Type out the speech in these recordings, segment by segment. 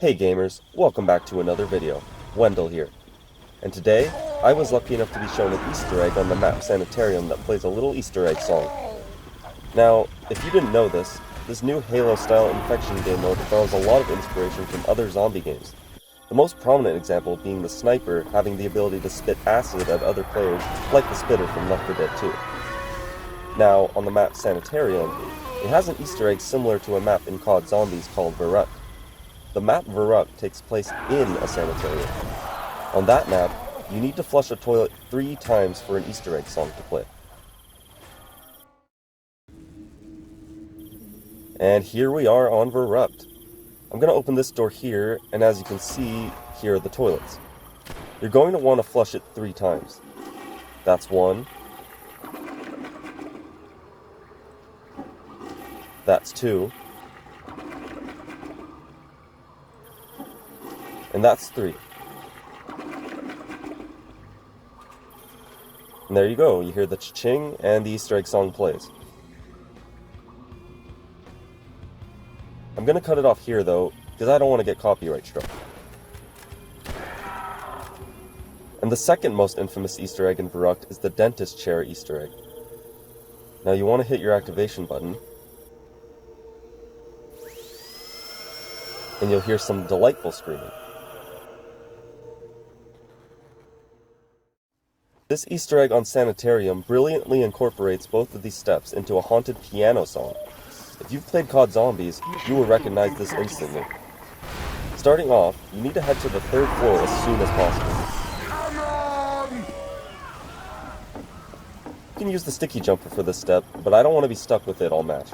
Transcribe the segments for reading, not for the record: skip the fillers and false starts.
Hey gamers, welcome back to another video. Wendell here. And today, I was lucky enough to be shown an Easter egg on the map Sanitarium that plays a little Easter egg song. Now, if you didn't know this new Halo-style infection game mode borrows a lot of inspiration from other zombie games. The most prominent example being the sniper having the ability to spit acid at other players, like the spitter from Left 4 Dead 2. Now, on the map Sanitarium, it has an Easter egg similar to a map in COD Zombies called Verrückt. The map Verrückt takes place in a sanitarium. On that map, you need to flush a toilet 3 times for an Easter egg song to play. And here we are on Verrückt. I'm going to open this door here, and as you can see, here are the toilets. You're going to want to flush it 3 times. That's 1. That's 2. And that's 3. And there you go, you hear the cha-ching and the Easter egg song plays. I'm gonna cut it off here though, because I don't want to get copyright struck. And the second most infamous Easter egg in Verrückt is the dentist chair Easter egg. Now you want to hit your activation button, and you'll hear some delightful screaming. This Easter egg on Sanitarium brilliantly incorporates both of these steps into a haunted piano song. If you've played COD Zombies, you will recognize this instantly. Starting off, you need to head to the 3rd floor as soon as possible. You can use the sticky jumper for this step, but I don't want to be stuck with it all match.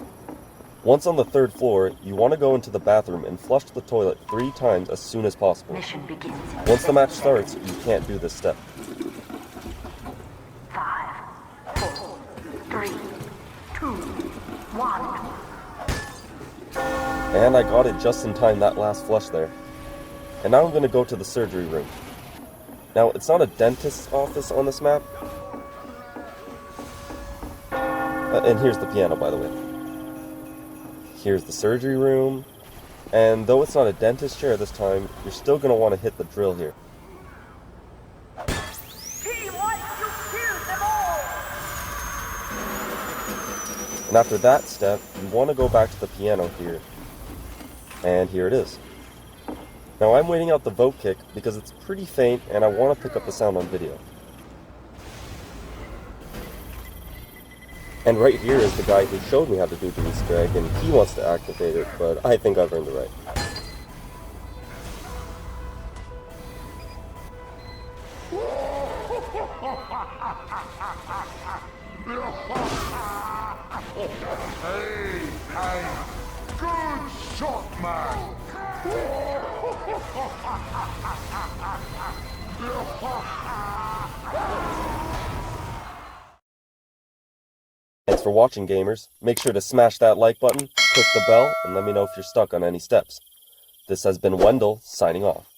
Once on the 3rd floor, you want to go into the bathroom and flush the toilet 3 times as soon as possible. Once the match starts, you can't do this step. 5, 4, 3, 2, 1. And I got it just in time that last flush there. And now I'm going to go to the surgery room. Now, it's not a dentist's office on this map. And here's the piano, by the way. Here's the surgery room. And though it's not a dentist chair this time, you're still going to want to hit the drill here. And after that step, you want to go back to the piano here. And here it is. Now I'm waiting out the vote kick because it's pretty faint and I want to pick up the sound on video. And right here is the guy who showed me how to do the Easter egg, and he wants to activate it, but I think I've earned the right. Hey, good shot, man! Thanks for watching, gamers. Make sure to smash that like button, click the bell, and let me know if you're stuck on any steps. This has been Wendell, signing off.